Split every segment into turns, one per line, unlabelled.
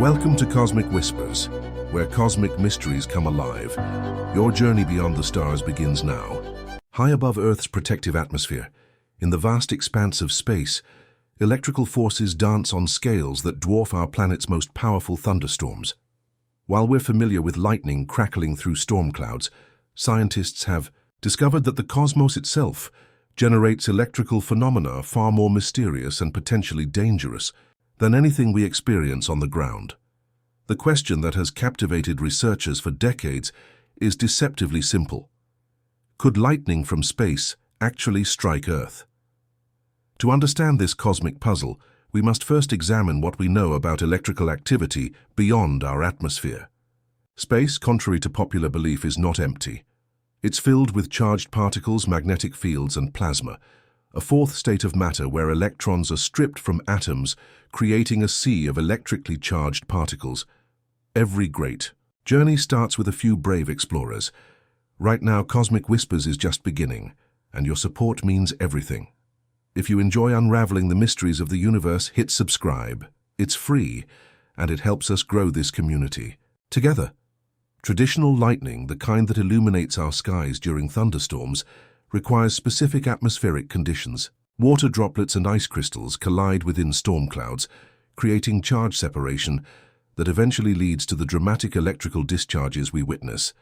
Welcome to Cosmic Whispers, where cosmic mysteries come alive. Your journey beyond the stars begins now. High above Earth's protective atmosphere, in the vast expanse of space, electrical forces dance on scales that dwarf our planet's most powerful thunderstorms. While we're familiar with lightning crackling through storm clouds, scientists have discovered that the cosmos itself generates electrical phenomena far more mysterious and potentially dangerous than anything we experience on the ground. The question that has captivated researchers for decades is deceptively simple. Could lightning from space actually strike Earth? To understand this cosmic puzzle, we must first examine what we know about electrical activity beyond our atmosphere. Space, contrary to popular belief, is not empty. It's filled with charged particles, magnetic fields, and plasma, a fourth state of matter where electrons are stripped from atoms, creating a sea of electrically charged particles. Every great journey starts with a few brave explorers. Right now, Cosmic Whispers is just beginning, and your support means everything. If you enjoy unraveling the mysteries of the universe, hit subscribe. It's free, and it helps us grow this community. Together. Traditional lightning, the kind that illuminates our skies during thunderstorms, requires specific atmospheric conditions. Water droplets and ice crystals collide within storm clouds, creating charge separation that eventually leads to the dramatic electrical discharges we witness.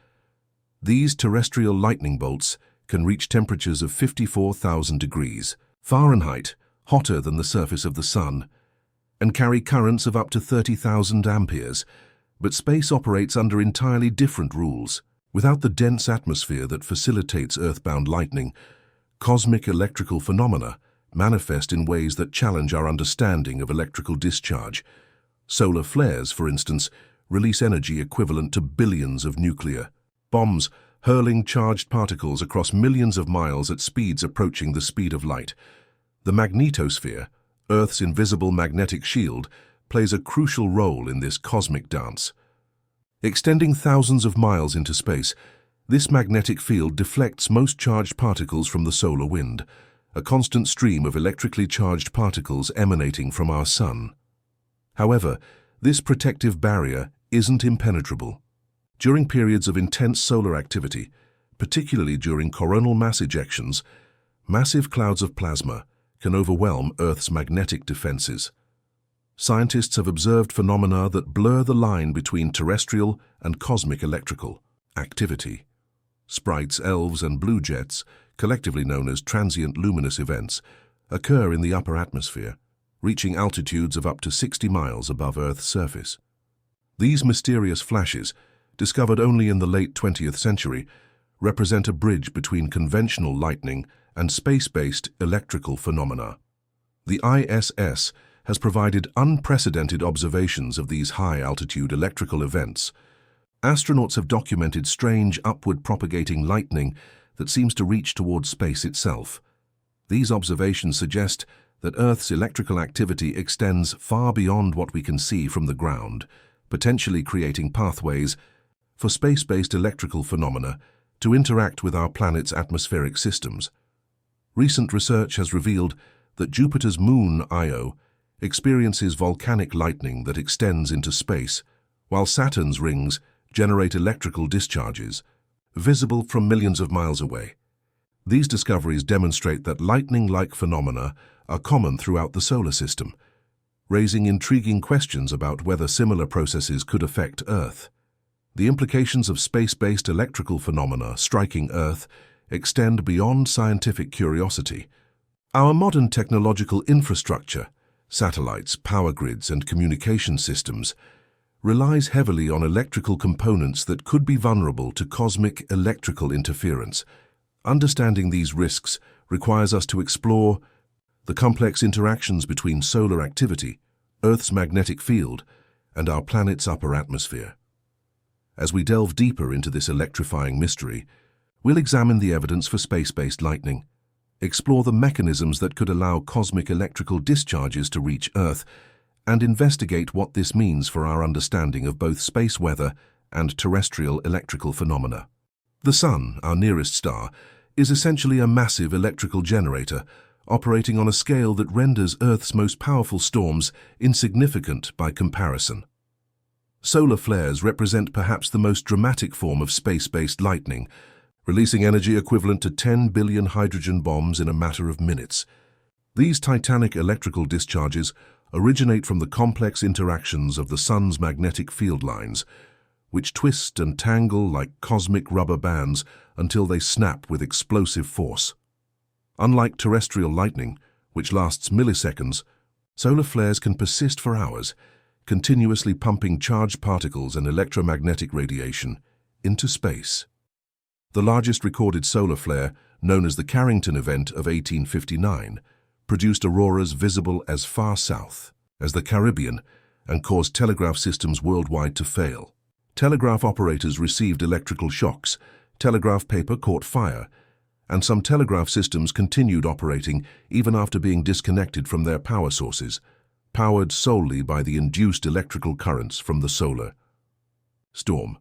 These terrestrial lightning bolts can reach temperatures of 54,000 degrees Fahrenheit, hotter than the surface of the sun, and carry currents of up to 30,000 amperes. But space operates under entirely different rules. Without the dense atmosphere that facilitates earthbound lightning, cosmic electrical phenomena manifest in ways that challenge our understanding of electrical discharge. Solar flares, for instance, release energy equivalent to billions of nuclear bombs, hurling charged particles across millions of miles at speeds approaching the speed of light. The magnetosphere, Earth's invisible magnetic shield, plays a crucial role in this cosmic dance. Extending thousands of miles into space, this magnetic field deflects most charged particles from the solar wind, a constant stream of electrically charged particles emanating from our sun. However, this protective barrier isn't impenetrable. During periods of intense solar activity, particularly during coronal mass ejections, massive clouds of plasma can overwhelm Earth's magnetic defenses. Scientists have observed phenomena that blur the line between terrestrial and cosmic electrical activity. Sprites, elves, and blue jets, collectively known as transient luminous events, occur in the upper atmosphere, reaching altitudes of up to 60 miles above Earth's surface. These mysterious flashes, discovered only in the late 20th century, represent a bridge between conventional lightning and space-based electrical phenomena. The ISS has provided unprecedented observations of these high-altitude electrical events. Astronauts have documented strange upward-propagating lightning that seems to reach towards space itself. These observations suggest that Earth's electrical activity extends far beyond what we can see from the ground, potentially creating pathways for space-based electrical phenomena to interact with our planet's atmospheric systems. Recent research has revealed that Jupiter's moon, Io, experiences volcanic lightning that extends into space, while Saturn's rings generate electrical discharges, visible from millions of miles away. These discoveries demonstrate that lightning-like phenomena are common throughout the solar system, raising intriguing questions about whether similar processes could affect Earth. The implications of space-based electrical phenomena striking Earth extend beyond scientific curiosity. Our modern technological infrastructure, satellites, power grids, and communication systems, relies heavily on electrical components that could be vulnerable to cosmic electrical interference. Understanding these risks requires us to explore the complex interactions between solar activity, Earth's magnetic field, and our planet's upper atmosphere. As we delve deeper into this electrifying mystery, we'll examine the evidence for space-based lightning, explore the mechanisms that could allow cosmic electrical discharges to reach Earth, and investigate what this means for our understanding of both space weather and terrestrial electrical phenomena. The Sun, our nearest star, is essentially a massive electrical generator operating on a scale that renders Earth's most powerful storms insignificant by comparison. Solar flares represent perhaps the most dramatic form of space-based lightning, releasing energy equivalent to 10 billion hydrogen bombs in a matter of minutes. These titanic electrical discharges originate from the complex interactions of the sun's magnetic field lines, which twist and tangle like cosmic rubber bands until they snap with explosive force. Unlike terrestrial lightning, which lasts milliseconds, solar flares can persist for hours, continuously pumping charged particles and electromagnetic radiation into space. The largest recorded solar flare, known as the Carrington event of 1859, produced auroras visible as far south as the Caribbean and caused telegraph systems worldwide to fail. Telegraph operators received electrical shocks, telegraph paper caught fire, and some telegraph systems continued operating even after being disconnected from their power sources, powered solely by the induced electrical currents from the solar storm.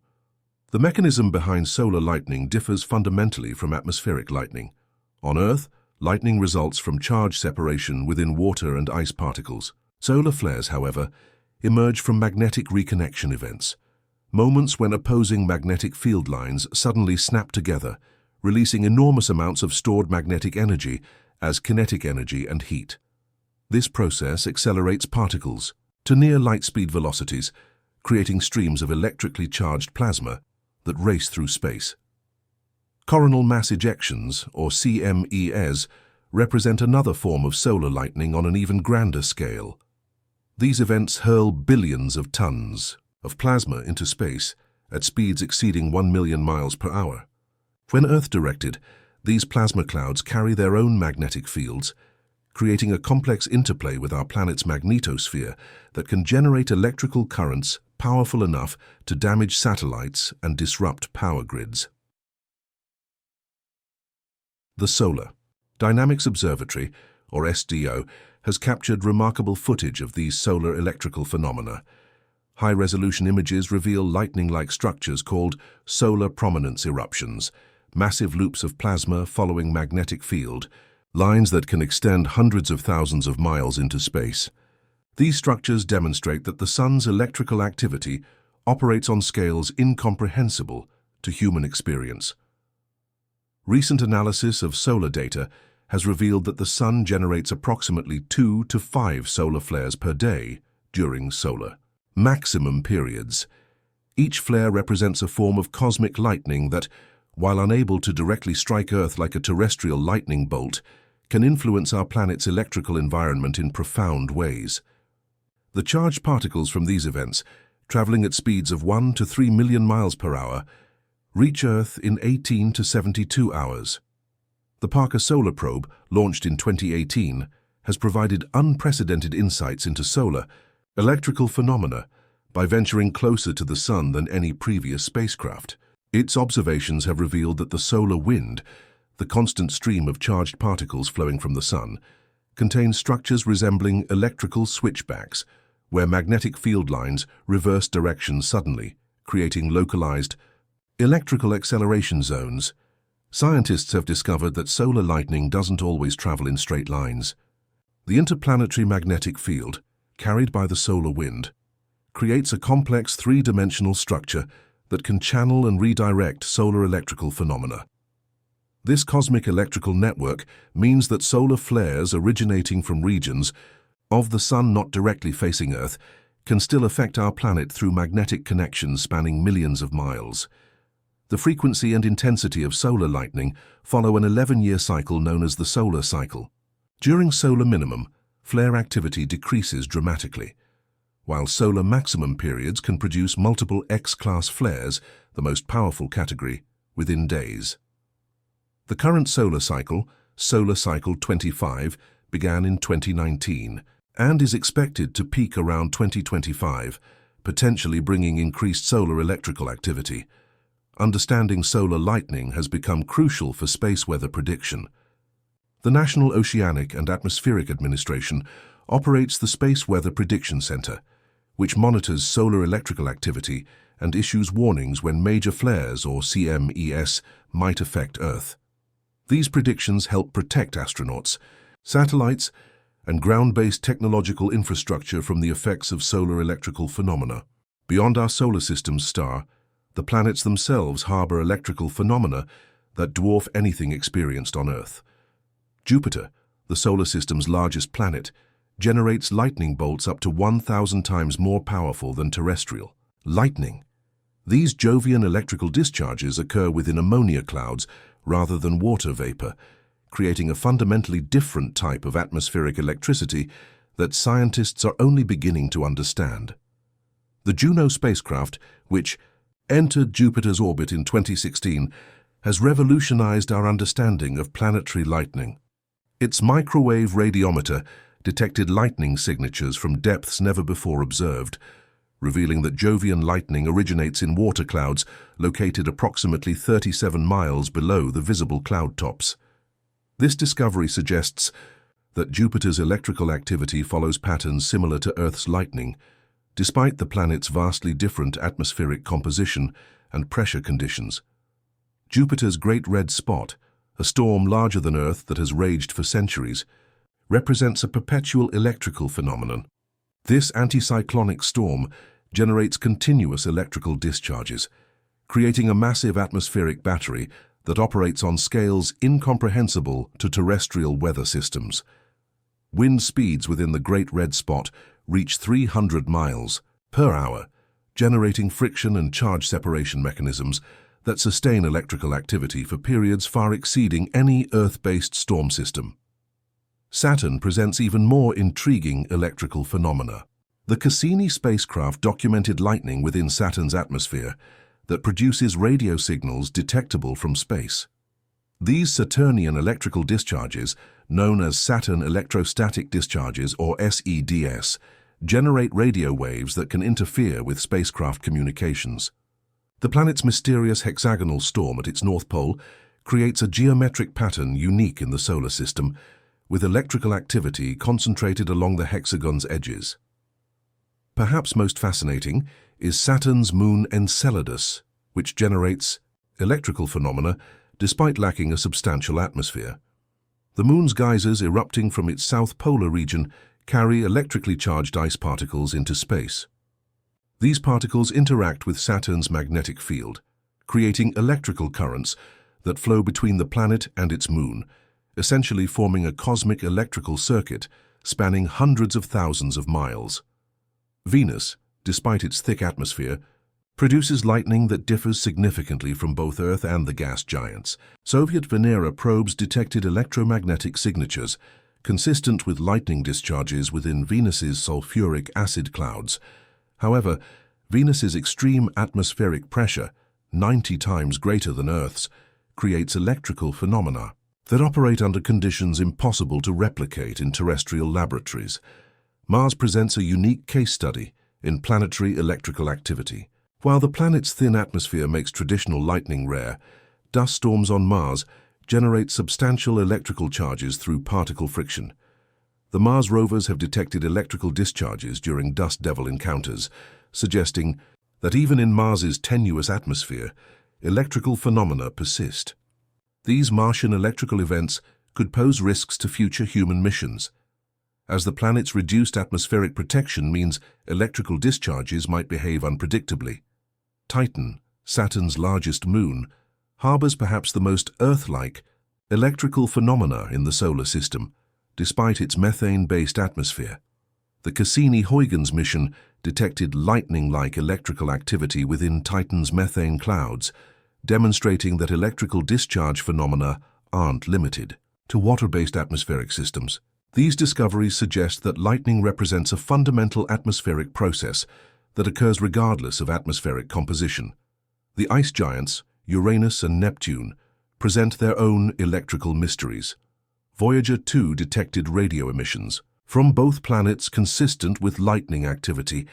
The mechanism behind solar lightning differs fundamentally from atmospheric lightning. On Earth, lightning results from charge separation within water and ice particles. Solar flares, however, emerge from magnetic reconnection events, moments when opposing magnetic field lines suddenly snap together, releasing enormous amounts of stored magnetic energy as kinetic energy and heat. This process accelerates particles to near light-speed velocities, creating streams of electrically charged plasma that race through space. Coronal mass ejections, or CMEs, represent another form of solar lightning on an even grander scale. These events hurl billions of tons of plasma into space at speeds exceeding 1 million miles per hour. When Earth-directed, these plasma clouds carry their own magnetic fields, creating a complex interplay with our planet's magnetosphere that can generate electrical currents powerful enough to damage satellites and disrupt power grids. The Solar Dynamics Observatory, or SDO, has captured remarkable footage of these solar electrical phenomena. High-resolution images reveal lightning-like structures called solar prominence eruptions, massive loops of plasma following magnetic field, lines that can extend hundreds of thousands of miles into space. These structures demonstrate that the sun's electrical activity operates on scales incomprehensible to human experience. Recent analysis of solar data has revealed that the sun generates approximately 2 to 5 solar flares per day during solar maximum periods. Each flare represents a form of cosmic lightning that, while unable to directly strike Earth like a terrestrial lightning bolt, can influence our planet's electrical environment in profound ways. The charged particles from these events, traveling at speeds of 1 to 3 million miles per hour, reach Earth in 18 to 72 hours. The Parker Solar Probe, launched in 2018, has provided unprecedented insights into solar electrical phenomena by venturing closer to the sun than any previous spacecraft. Its observations have revealed that the solar wind, the constant stream of charged particles flowing from the sun, contains structures resembling electrical switchbacks, where magnetic field lines reverse direction suddenly, creating localized electrical acceleration zones. Scientists have discovered that solar lightning doesn't always travel in straight lines. The interplanetary magnetic field, carried by the solar wind, creates a complex three-dimensional structure that can channel and redirect solar electrical phenomena. This cosmic electrical network means that solar flares originating from regions of the sun not directly facing Earth can still affect our planet through magnetic connections spanning millions of miles. The frequency and intensity of solar lightning follow an 11-year cycle known as the solar cycle. During solar minimum, flare activity decreases dramatically, while solar maximum periods can produce multiple X-class flares, the most powerful category, within days. The current solar cycle, Solar Cycle 25, began in 2019 and is expected to peak around 2025, potentially bringing increased solar electrical activity. Understanding solar lightning has become crucial for space weather prediction. The National Oceanic and Atmospheric Administration operates the Space Weather Prediction Center, which monitors solar electrical activity and issues warnings when major flares, or CMEs, might affect Earth. These predictions help protect astronauts, satellites, and ground-based technological infrastructure from the effects of solar electrical phenomena. Beyond our solar system's star, the planets themselves harbor electrical phenomena that dwarf anything experienced on Earth. Jupiter, the solar system's largest planet, generates lightning bolts up to 1,000 times more powerful than terrestrial. Lightning. These Jovian electrical discharges occur within ammonia clouds rather than water vapor, creating a fundamentally different type of atmospheric electricity that scientists are only beginning to understand. The Juno spacecraft, which entered Jupiter's orbit in 2016, has revolutionized our understanding of planetary lightning. Its microwave radiometer detected lightning signatures from depths never before observed, revealing that Jovian lightning originates in water clouds located approximately 37 miles below the visible cloud tops. This discovery suggests that Jupiter's electrical activity follows patterns similar to Earth's lightning, despite the planet's vastly different atmospheric composition and pressure conditions. Jupiter's Great Red Spot, a storm larger than Earth that has raged for centuries, represents a perpetual electrical phenomenon. This anticyclonic storm generates continuous electrical discharges, creating a massive atmospheric battery that operates on scales incomprehensible to terrestrial weather systems. Wind speeds within the Great Red Spot reach 300 miles per hour, generating friction and charge separation mechanisms that sustain electrical activity for periods far exceeding any Earth-based storm system. Saturn presents even more intriguing electrical phenomena. The Cassini spacecraft documented lightning within Saturn's atmosphere that produces radio signals detectable from space. These Saturnian electrical discharges, known as Saturn electrostatic discharges or SEDS, generate radio waves that can interfere with spacecraft communications. The planet's mysterious hexagonal storm at its north pole creates a geometric pattern unique in the solar system, with electrical activity concentrated along the hexagon's edges. Perhaps most fascinating is Saturn's moon Enceladus, which generates electrical phenomena despite lacking a substantial atmosphere. The moon's geysers erupting from its south polar region carry electrically charged ice particles into space. These particles interact with Saturn's magnetic field, creating electrical currents that flow between the planet and its moon, essentially forming a cosmic electrical circuit spanning hundreds of thousands of miles. Venus, despite its thick atmosphere, produces lightning that differs significantly from both Earth and the gas giants. Soviet Venera probes detected electromagnetic signatures consistent with lightning discharges within Venus's sulfuric acid clouds. However, Venus's extreme atmospheric pressure, 90 times greater than Earth's, creates electrical phenomena that operate under conditions impossible to replicate in terrestrial laboratories. Mars presents a unique case study in planetary electrical activity. While the planet's thin atmosphere makes traditional lightning rare, dust storms on Mars generate substantial electrical charges through particle friction. The Mars rovers have detected electrical discharges during dust devil encounters, suggesting that even in Mars's tenuous atmosphere, electrical phenomena persist. These Martian electrical events could pose risks to future human missions, as the planet's reduced atmospheric protection means electrical discharges might behave unpredictably. Titan, Saturn's largest moon, harbors perhaps the most Earth-like electrical phenomena in the solar system, despite its methane-based atmosphere. The Cassini-Huygens mission detected lightning-like electrical activity within Titan's methane clouds, demonstrating that electrical discharge phenomena aren't limited to water-based atmospheric systems. These discoveries suggest that lightning represents a fundamental atmospheric process that occurs regardless of atmospheric composition. The ice giants, Uranus and Neptune, present their own electrical mysteries. Voyager 2 detected radio emissions from both planets consistent with lightning activity,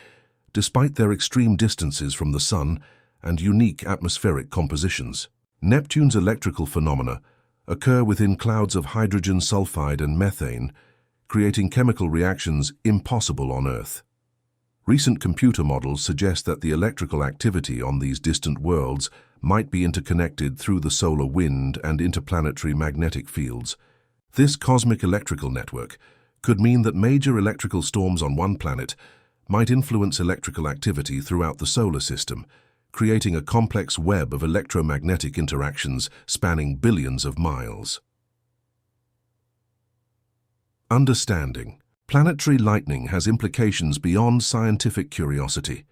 despite their extreme distances from the Sun and unique atmospheric compositions. Neptune's electrical phenomena occur within clouds of hydrogen sulfide and methane, creating chemical reactions impossible on Earth. Recent computer models suggest that the electrical activity on these distant worlds might be interconnected through the solar wind and interplanetary magnetic fields. This cosmic electrical network could mean that major electrical storms on one planet might influence electrical activity throughout the solar system, creating a complex web of electromagnetic interactions spanning billions of miles. Understanding. Planetary lightning has implications beyond scientific curiosity.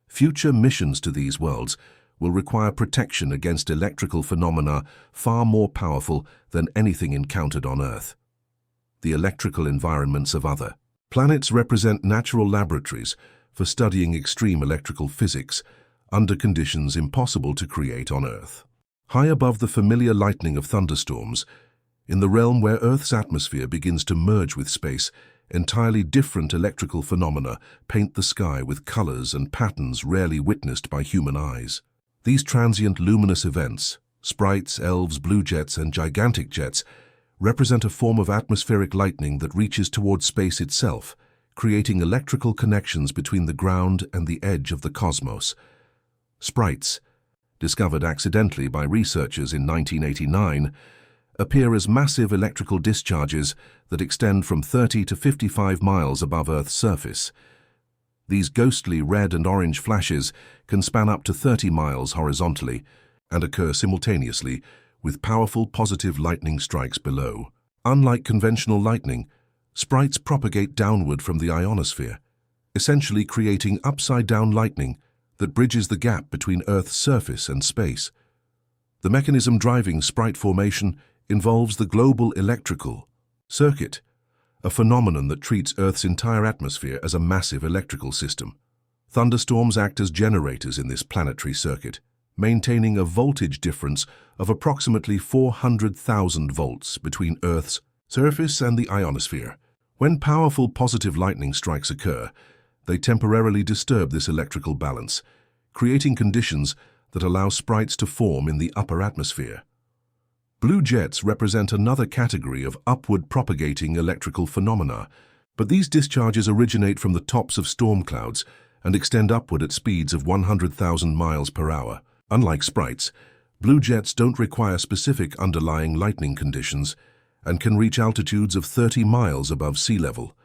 Future missions to these worlds will require protection against electrical phenomena far more powerful than anything encountered on Earth. The electrical environments of other planets represent natural laboratories for studying extreme electrical physics under conditions impossible to create on Earth. High above the familiar lightning of thunderstorms, in the realm where Earth's atmosphere begins to merge with space, entirely different electrical phenomena paint the sky with colors and patterns rarely witnessed by human eyes. These transient luminous events, sprites, elves, blue jets, and gigantic jets, represent a form of atmospheric lightning that reaches toward space itself, creating electrical connections between the ground and the edge of the cosmos. Sprites, discovered accidentally by researchers in 1989, appear as massive electrical discharges that extend from 30 to 55 miles above Earth's surface. These ghostly red and orange flashes can span up to 30 miles horizontally and occur simultaneously with powerful positive lightning strikes below. Unlike conventional lightning, sprites propagate downward from the ionosphere, essentially creating upside-down lightning that bridges the gap between Earth's surface and space. The mechanism driving sprite formation involves the global electrical circuit, a phenomenon that treats Earth's entire atmosphere as a massive electrical system. Thunderstorms act as generators in this planetary circuit, maintaining a voltage difference of approximately 400,000 volts between Earth's surface and the ionosphere. When powerful positive lightning strikes occur, they temporarily disturb this electrical balance, creating conditions that allow sprites to form in the upper atmosphere. Blue jets represent another category of upward propagating electrical phenomena, but these discharges originate from the tops of storm clouds and extend upward at speeds of 100,000 miles per hour. Unlike sprites, blue jets don't require specific underlying lightning conditions and can reach altitudes of 30 miles above sea level.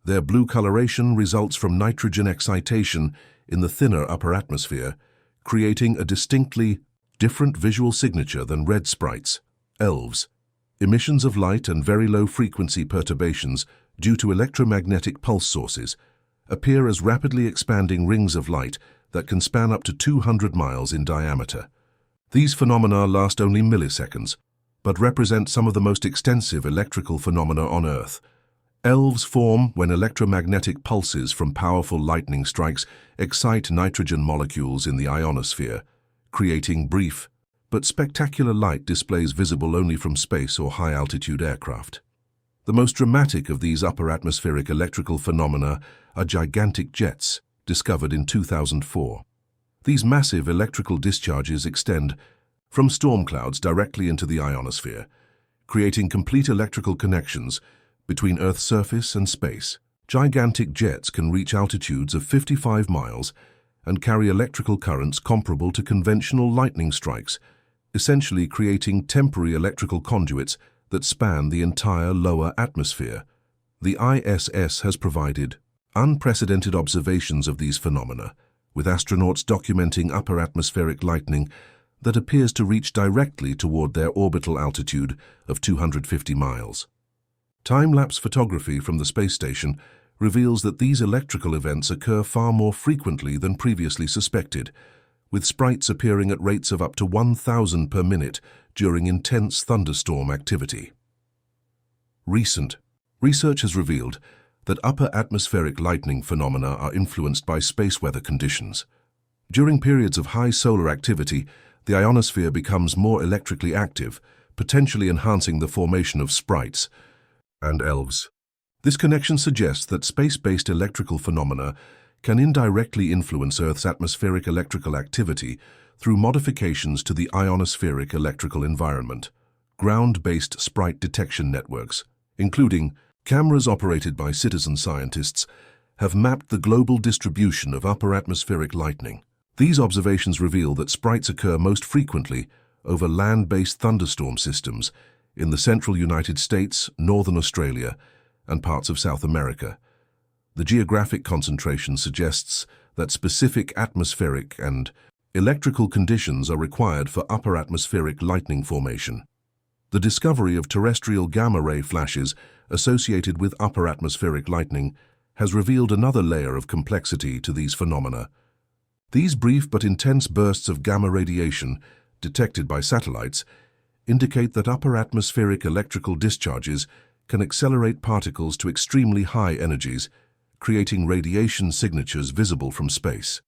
Their blue coloration results from nitrogen excitation in the thinner upper atmosphere, creating a distinctly different visual signature than red sprites. Elves. Emissions of light and very low-frequency perturbations due to electromagnetic pulse sources appear as rapidly expanding rings of light that can span up to 200 miles in diameter. These phenomena last only milliseconds, but represent some of the most extensive electrical phenomena on Earth. Elves form when electromagnetic pulses from powerful lightning strikes excite nitrogen molecules in the ionosphere, creating brief but spectacular light displays visible only from space or high-altitude aircraft. The most dramatic of these upper atmospheric electrical phenomena are gigantic jets, discovered in 2004. These massive electrical discharges extend from storm clouds directly into the ionosphere, creating complete electrical connections between Earth's surface and space. Gigantic jets can reach altitudes of 55 miles and carry electrical currents comparable to conventional lightning strikes, essentially creating temporary electrical conduits that span the entire lower atmosphere. The ISS has provided unprecedented observations of these phenomena, with astronauts documenting upper atmospheric lightning that appears to reach directly toward their orbital altitude of 250 miles. Time-lapse photography from the space station reveals that these electrical events occur far more frequently than previously suspected, with sprites appearing at rates of up to 1,000 per minute during intense thunderstorm activity. Recent research has revealed that upper atmospheric lightning phenomena are influenced by space weather conditions. During periods of high solar activity, the ionosphere becomes more electrically active, potentially enhancing the formation of sprites and elves. This connection suggests that space-based electrical phenomena can indirectly influence Earth's atmospheric electrical activity through modifications to the ionospheric electrical environment. Ground-based sprite detection networks, including cameras operated by citizen scientists, have mapped the global distribution of upper atmospheric lightning. These observations reveal that sprites occur most frequently over land-based thunderstorm systems in the central United States, northern Australia, and parts of South America. The geographic concentration suggests that specific atmospheric and electrical conditions are required for upper atmospheric lightning formation. The discovery of terrestrial gamma-ray flashes associated with upper atmospheric lightning has revealed another layer of complexity to these phenomena. These brief but intense bursts of gamma radiation, detected by satellites, indicate that upper atmospheric electrical discharges can accelerate particles to extremely high energies, creating radiation signatures visible from space.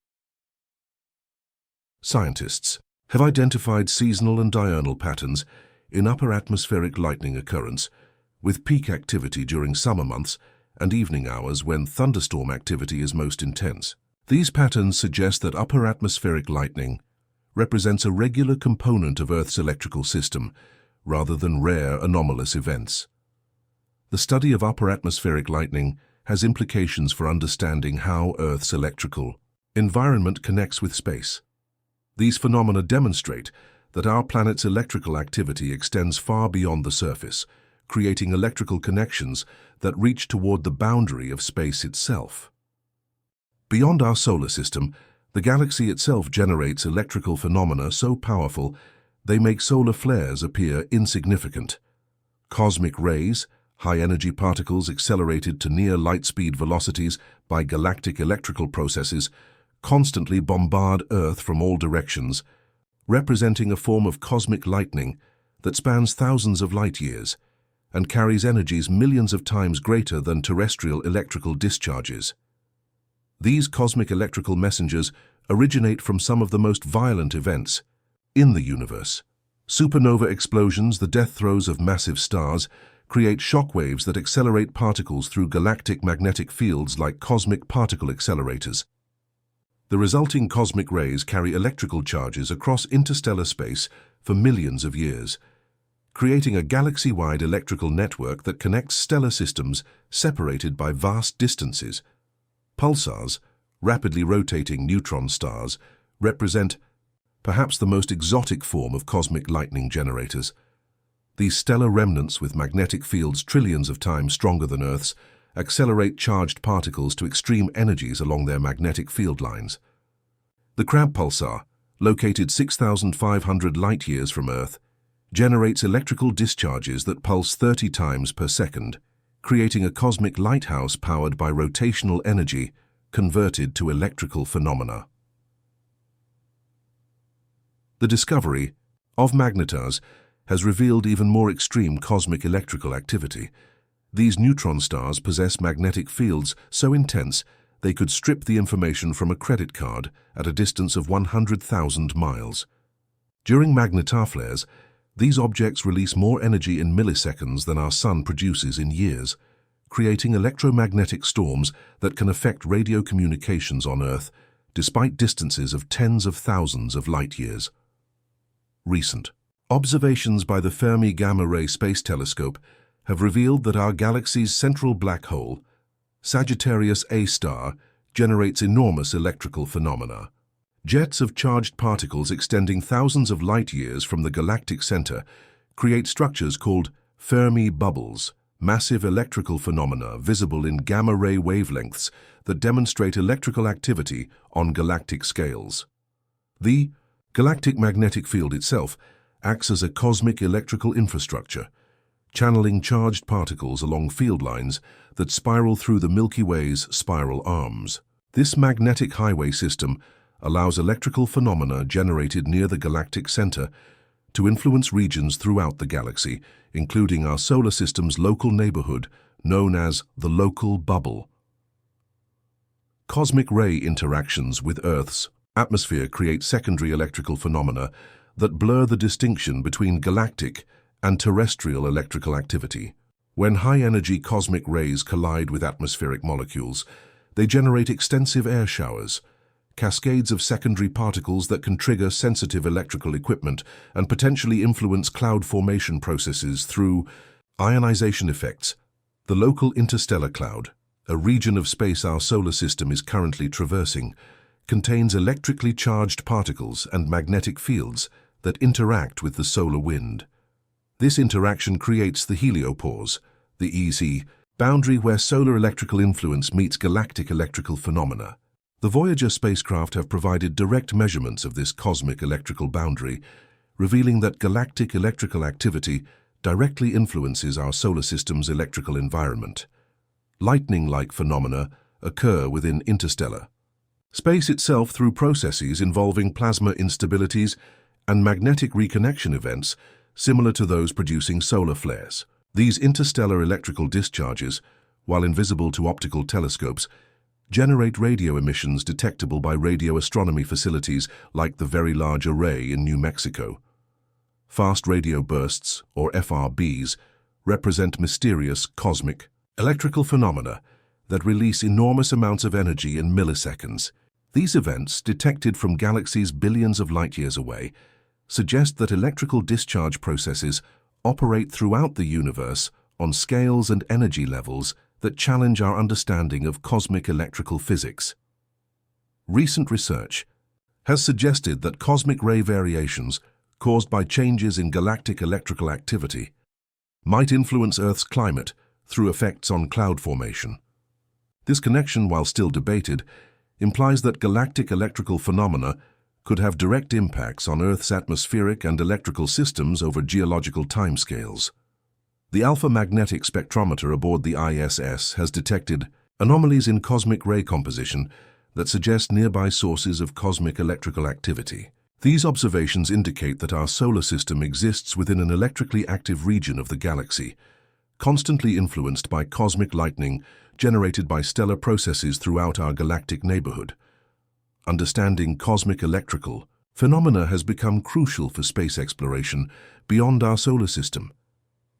Scientists have identified seasonal and diurnal patterns in upper atmospheric lightning occurrence, with peak activity during summer months and evening hours when thunderstorm activity is most intense. These patterns suggest that upper atmospheric lightning represents a regular component of Earth's electrical system, rather than rare anomalous events. The study of upper atmospheric lightning has implications for understanding how Earth's electrical environment connects with space. These phenomena demonstrate that our planet's electrical activity extends far beyond the surface, creating electrical connections that reach toward the boundary of space itself. Beyond our solar system, the galaxy itself generates electrical phenomena so powerful they make solar flares appear insignificant. Cosmic rays, high-energy particles accelerated to near light-speed velocities by galactic electrical processes, constantly bombard Earth from all directions, representing a form of cosmic lightning that spans thousands of light-years and carries energies millions of times greater than terrestrial electrical discharges. These cosmic electrical messengers originate from some of the most violent events in the universe. Supernova explosions, the death throes of massive stars, create shockwaves that accelerate particles through galactic magnetic fields like cosmic particle accelerators. The resulting cosmic rays carry electrical charges across interstellar space for millions of years, creating a galaxy-wide electrical network that connects stellar systems separated by vast distances. Pulsars, rapidly rotating neutron stars, represent perhaps the most exotic form of cosmic lightning generators. These stellar remnants, with magnetic fields trillions of times stronger than Earth's, accelerate charged particles to extreme energies along their magnetic field lines. The Crab pulsar, located 6,500 light-years from Earth, generates electrical discharges that pulse 30 times per second, creating a cosmic lighthouse powered by rotational energy converted to electrical phenomena. The discovery of magnetars has revealed even more extreme cosmic electrical activity. These neutron stars possess magnetic fields so intense they could strip the information from a credit card at a distance of 100,000 miles. During magnetar flares, these objects release more energy in milliseconds than our Sun produces in years, creating electromagnetic storms that can affect radio communications on Earth despite distances of tens of thousands of light-years. Recent observations by the Fermi Gamma-Ray Space Telescope have revealed that our galaxy's central black hole, Sagittarius A star, generates enormous electrical phenomena. Jets of charged particles extending thousands of light-years from the galactic center create structures called Fermi bubbles, massive electrical phenomena visible in gamma-ray wavelengths that demonstrate electrical activity on galactic scales. The galactic magnetic field itself acts as a cosmic electrical infrastructure, channeling charged particles along field lines that spiral through the Milky Way's spiral arms. This magnetic highway system allows electrical phenomena generated near the galactic center to influence regions throughout the galaxy, including our solar system's local neighborhood, known as the local bubble. Cosmic ray interactions with Earth's atmosphere create secondary electrical phenomena that blur the distinction between galactic and terrestrial electrical activity. When high-energy cosmic rays collide with atmospheric molecules, they generate extensive air showers, cascades of secondary particles that can trigger sensitive electrical equipment and potentially influence cloud formation processes through ionization effects. The local interstellar cloud, a region of space our solar system is currently traversing, contains electrically charged particles and magnetic fields that interact with the solar wind. This interaction creates the heliopause, the easy, boundary where solar electrical influence meets galactic electrical phenomena. The Voyager spacecraft have provided direct measurements of this cosmic electrical boundary, revealing that galactic electrical activity directly influences our solar system's electrical environment. Lightning-like phenomena occur within interstellar space itself through processes involving plasma instabilities and magnetic reconnection events similar to those producing solar flares. These interstellar electrical discharges, while invisible to optical telescopes, generate radio emissions detectable by radio astronomy facilities like the Very Large Array in New Mexico. Fast radio bursts, or FRBs, represent mysterious cosmic electrical phenomena that release enormous amounts of energy in milliseconds. These events, detected from galaxies billions of light-years away, suggest that electrical discharge processes operate throughout the universe on scales and energy levels that challenge our understanding of cosmic electrical physics. Recent research has suggested that cosmic ray variations caused by changes in galactic electrical activity might influence Earth's climate through effects on cloud formation. This connection, while still debated, implies that galactic electrical phenomena could have direct impacts on Earth's atmospheric and electrical systems over geological timescales. The alpha magnetic spectrometer aboard the ISS has detected anomalies in cosmic ray composition that suggest nearby sources of cosmic electrical activity. These observations indicate that our solar system exists within an electrically active region of the galaxy, constantly influenced by cosmic lightning generated by stellar processes throughout our galactic neighborhood. Understanding cosmic electrical phenomena has become crucial for space exploration beyond our solar system.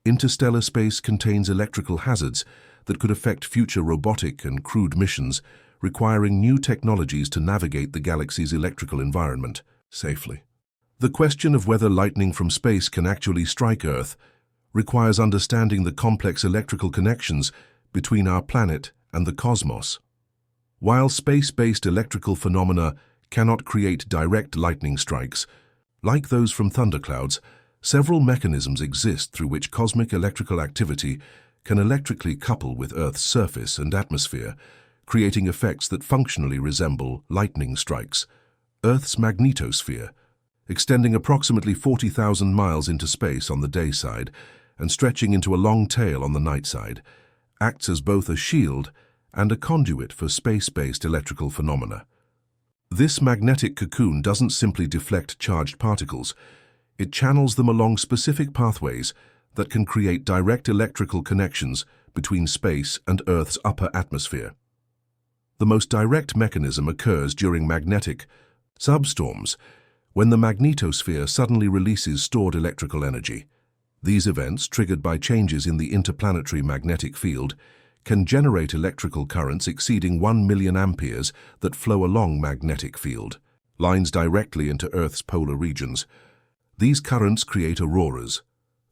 Interstellar space contains electrical hazards that could affect future robotic and crewed missions, requiring new technologies to navigate the galaxy's electrical environment safely. The question of whether lightning from space can actually strike Earth requires understanding the complex electrical connections between our planet and the cosmos. While space-based electrical phenomena cannot create direct lightning strikes, like those from thunderclouds, several mechanisms exist through which cosmic electrical activity can electrically couple with Earth's surface and atmosphere, creating effects that functionally resemble lightning strikes. Earth's magnetosphere, extending approximately 40,000 miles into space on the day side and stretching into a long tail on the night side, acts as both a shield and a conduit for space-based electrical phenomena. This magnetic cocoon doesn't simply deflect charged particles, it channels them along specific pathways that can create direct electrical connections between space and Earth's upper atmosphere. The most direct mechanism occurs during magnetic substorms, when the magnetosphere suddenly releases stored electrical energy. These events, triggered by changes in the interplanetary magnetic field, can generate electrical currents exceeding 1 million amperes that flow along magnetic field lines directly into Earth's polar regions. These currents create auroras,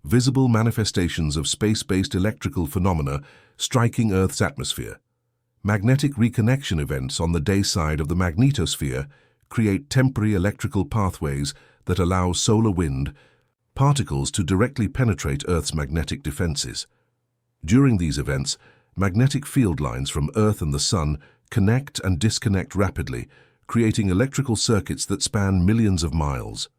visible manifestations of space-based electrical phenomena striking Earth's atmosphere. Magnetic reconnection events on the day side of the magnetosphere create temporary electrical pathways that allow solar wind particles to directly penetrate Earth's magnetic defenses. During these events, magnetic field lines from Earth and the Sun connect and disconnect rapidly, creating electrical circuits that span millions of miles.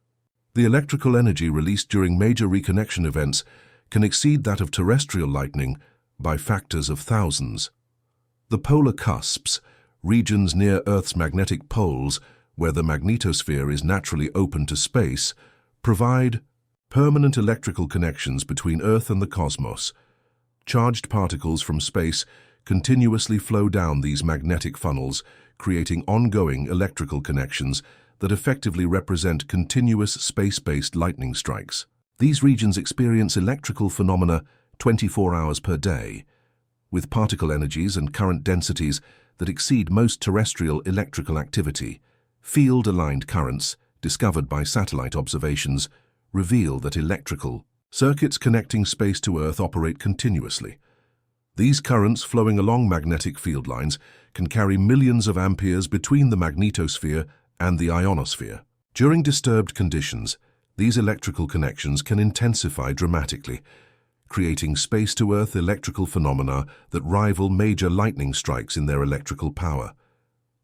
The electrical energy released during major reconnection events can exceed that of terrestrial lightning by factors of thousands. The polar cusps, regions near Earth's magnetic poles where the magnetosphere is naturally open to space, provide permanent electrical connections between Earth and the cosmos. Charged particles from space continuously flow down these magnetic funnels, creating ongoing electrical connections that effectively represent continuous space-based lightning strikes. These regions experience electrical phenomena 24 hours per day, with particle energies and current densities that exceed most terrestrial electrical activity. Field-aligned currents, discovered by satellite observations, reveal that electrical circuits connecting space to Earth operate continuously. These currents flowing along magnetic field lines can carry millions of amperes between the magnetosphere and the ionosphere. During disturbed conditions, these electrical connections can intensify dramatically, creating space-to-Earth electrical phenomena that rival major lightning strikes in their electrical power.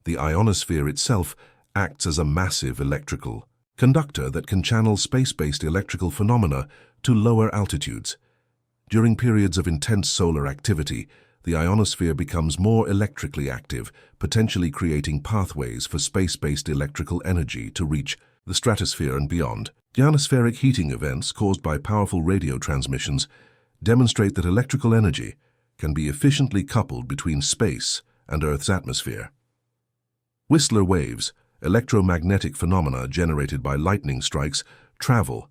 The ionosphere itself acts as a massive electrical conductor that can channel space-based electrical phenomena to lower altitudes. During periods of intense solar activity, the ionosphere becomes more electrically active, potentially creating pathways for space-based electrical energy to reach the stratosphere and beyond. Ionospheric heating events caused by powerful radio transmissions demonstrate that electrical energy can be efficiently coupled between space and Earth's atmosphere. Whistler waves, electromagnetic phenomena generated by lightning strikes, travel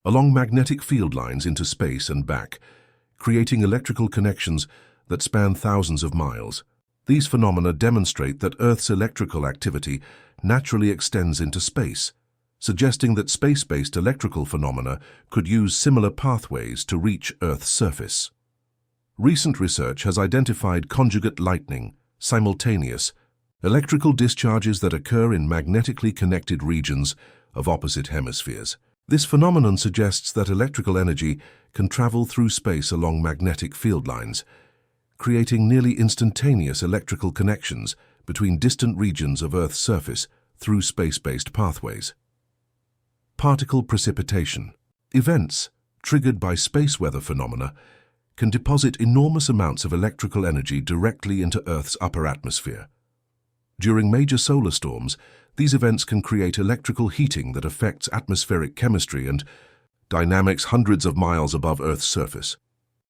along magnetic field lines into space and back, creating electrical connections that span thousands of miles. These phenomena demonstrate that Earth's electrical activity naturally extends into space, suggesting that space-based electrical phenomena could use similar pathways to reach Earth's surface. Recent research has identified conjugate lightning, simultaneous, electrical discharges that occur in magnetically connected regions of opposite hemispheres. This phenomenon suggests that electrical energy can travel through space along magnetic field lines, creating nearly instantaneous electrical connections between distant regions of Earth's surface through space-based pathways. Particle precipitation. Events triggered by space weather phenomena can deposit enormous amounts of electrical energy directly into Earth's upper atmosphere. During major solar storms, these events can create electrical heating that affects atmospheric chemistry and dynamics hundreds of miles above Earth's surface.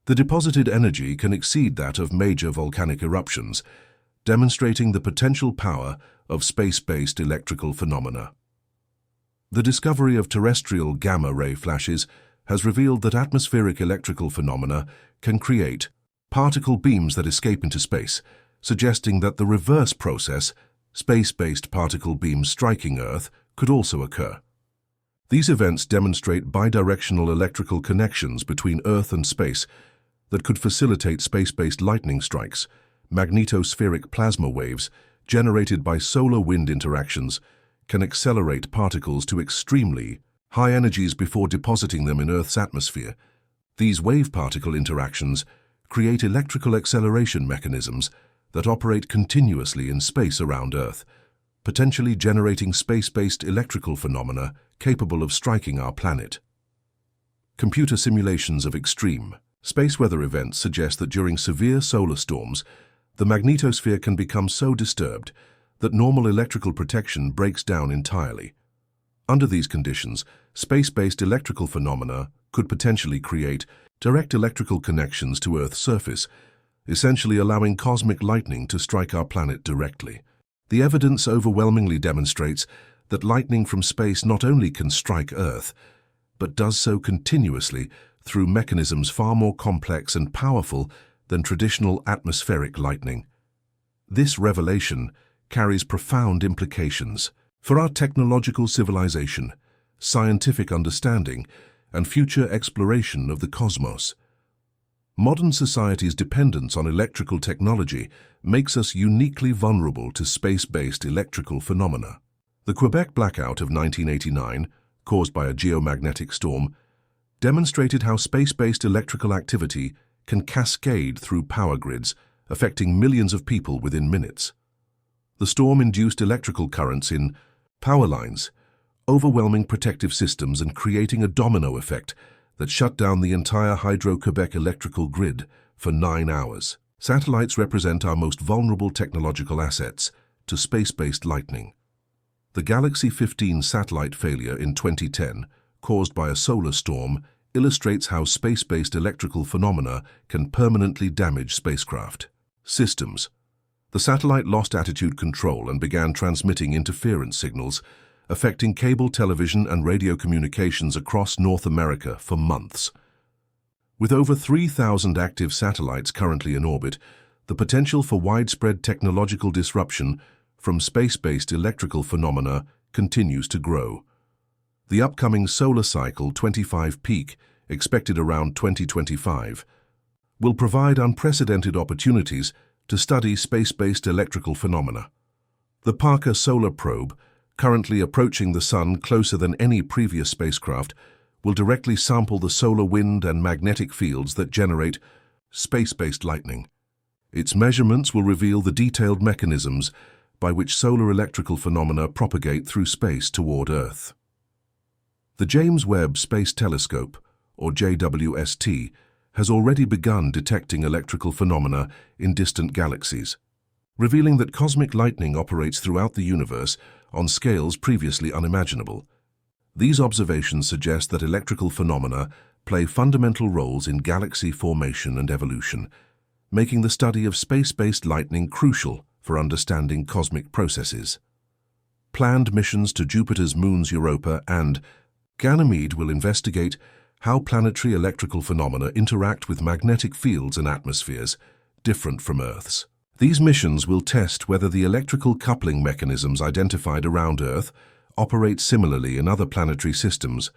The deposited energy can exceed that of major volcanic eruptions, demonstrating the potential power of space-based electrical phenomena. The discovery of terrestrial gamma-ray flashes has revealed that atmospheric electrical phenomena can create particle beams that escape into space, suggesting that the reverse process, space-based particle beams striking Earth, could also occur. These events demonstrate bidirectional electrical connections between Earth and space that could facilitate space-based lightning strikes. Magnetospheric plasma waves generated by solar-wind interactions can accelerate particles to extremely high energies before depositing them in Earth's atmosphere. These wave-particle interactions create electrical acceleration mechanisms that operate continuously in space around Earth, potentially generating space-based electrical phenomena capable of striking our planet. Computer simulations of extreme space weather events suggest that during severe solar storms, the magnetosphere can become so disturbed that normal electrical protection breaks down entirely. Under these conditions, space-based electrical phenomena could potentially create direct electrical connections to Earth's surface, essentially allowing cosmic lightning to strike our planet directly. The evidence overwhelmingly demonstrates that lightning from space not only can strike Earth, but does so continuously through mechanisms far more complex and powerful than traditional atmospheric lightning. This revelation carries profound implications for our technological civilization, scientific understanding, and future exploration of the cosmos. Modern society's dependence on electrical technology makes us uniquely vulnerable to space-based electrical phenomena. The Quebec blackout of 1989, caused by a geomagnetic storm, demonstrated how space-based electrical activity can cascade through power grids, affecting millions of people within minutes. The storm induced electrical currents in power lines, overwhelming protective systems and creating a domino effect that shut down the entire Hydro-Quebec electrical grid for 9 hours. Satellites represent our most vulnerable technological assets to space-based lightning. The Galaxy 15 satellite failure in 2010, caused by a solar storm, illustrates how space-based electrical phenomena can permanently damage spacecraft systems. The satellite lost attitude control and began transmitting interference signals, affecting cable television and radio communications across North America for months. With over 3,000 active satellites currently in orbit, the potential for widespread technological disruption from space-based electrical phenomena continues to grow. The upcoming solar cycle 25 peak, expected around 2025, will provide unprecedented opportunities to study space-based electrical phenomena. The Parker Solar Probe, currently approaching the Sun closer than any previous spacecraft, will directly sample the solar wind and magnetic fields that generate space-based lightning. Its measurements will reveal the detailed mechanisms by which solar electrical phenomena propagate through space toward Earth. The James Webb Space Telescope, or JWST, has already begun detecting electrical phenomena in distant galaxies, revealing that cosmic lightning operates throughout the universe on scales previously unimaginable. These observations suggest that electrical phenomena play fundamental roles in galaxy formation and evolution, making the study of space-based lightning crucial for understanding cosmic processes. Planned missions to Jupiter's moons Europa and Ganymede will investigate how planetary electrical phenomena interact with magnetic fields and atmospheres different from Earth's. These missions will test whether the electrical coupling mechanisms identified around Earth operate similarly in other planetary systems,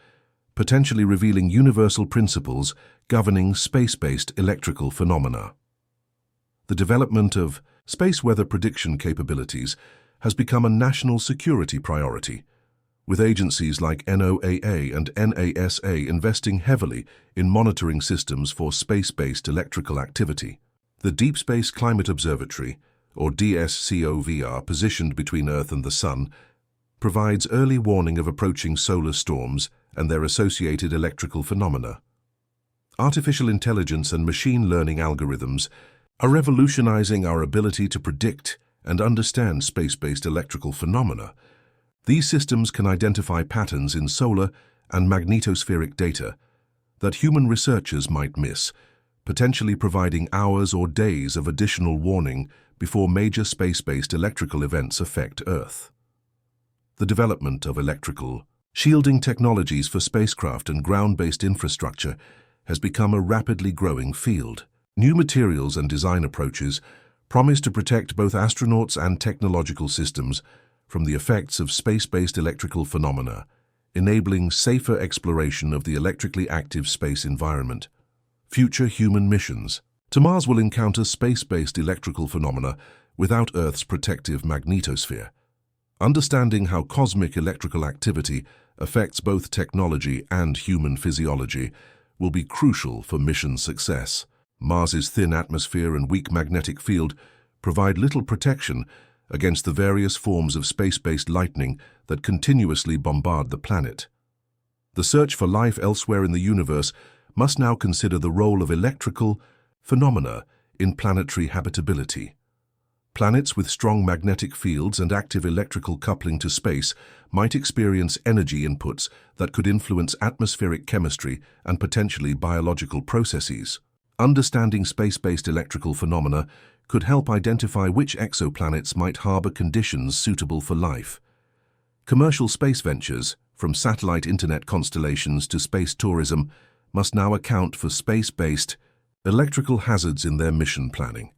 potentially revealing universal principles governing space-based electrical phenomena. The development of space weather prediction capabilities has become a national security priority, with agencies like NOAA and NASA investing heavily in monitoring systems for space-based electrical activity. The Deep Space Climate Observatory, or DSCOVR, positioned between Earth and the Sun, provides early warning of approaching solar storms and their associated electrical phenomena. Artificial intelligence and machine learning algorithms are revolutionizing our ability to predict and understand space-based electrical phenomena. These systems can identify patterns in solar and magnetospheric data that human researchers might miss, potentially providing hours or days of additional warning before major space-based electrical events affect Earth. The development of electrical shielding technologies for spacecraft and ground-based infrastructure has become a rapidly growing field. New materials and design approaches promise to protect both astronauts and technological systems from the effects of space-based electrical phenomena, enabling safer exploration of the electrically active space environment. Future human missions to Mars will encounter space-based electrical phenomena without Earth's protective magnetosphere. Understanding how cosmic electrical activity affects both technology and human physiology will be crucial for mission success. Mars's thin atmosphere and weak magnetic field provide little protection against the various forms of space-based lightning that continuously bombard the planet. The search for life elsewhere in the universe must now consider the role of electrical phenomena in planetary habitability. Planets with strong magnetic fields and active electrical coupling to space might experience energy inputs that could influence atmospheric chemistry and potentially biological processes. Understanding space-based electrical phenomena could help identify which exoplanets might harbor conditions suitable for life. Commercial space ventures, from satellite internet constellations to space tourism, must now account for space-based electrical hazards in their mission planning.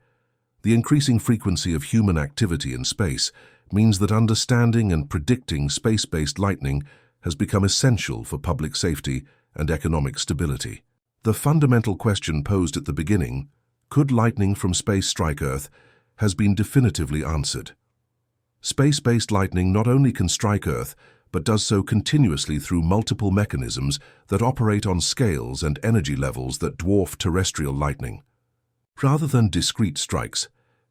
The increasing frequency of human activity in space means that understanding and predicting space-based lightning has become essential for public safety and economic stability. The fundamental question posed at the beginning, could lightning from space strike Earth, has been definitively answered. Space-based lightning not only can strike Earth, but does so continuously through multiple mechanisms that operate on scales and energy levels that dwarf terrestrial lightning. Rather than discrete strikes,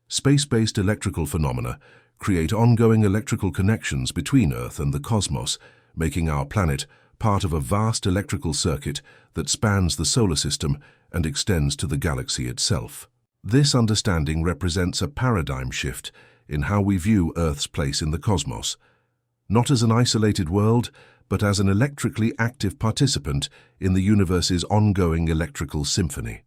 space-based electrical phenomena create ongoing electrical connections between Earth and the cosmos, making our planet part of a vast electrical circuit that spans the solar system and extends to the galaxy itself. This understanding represents a paradigm shift in how we view Earth's place in the cosmos, not as an isolated world, but as an electrically active participant in the universe's ongoing electrical symphony.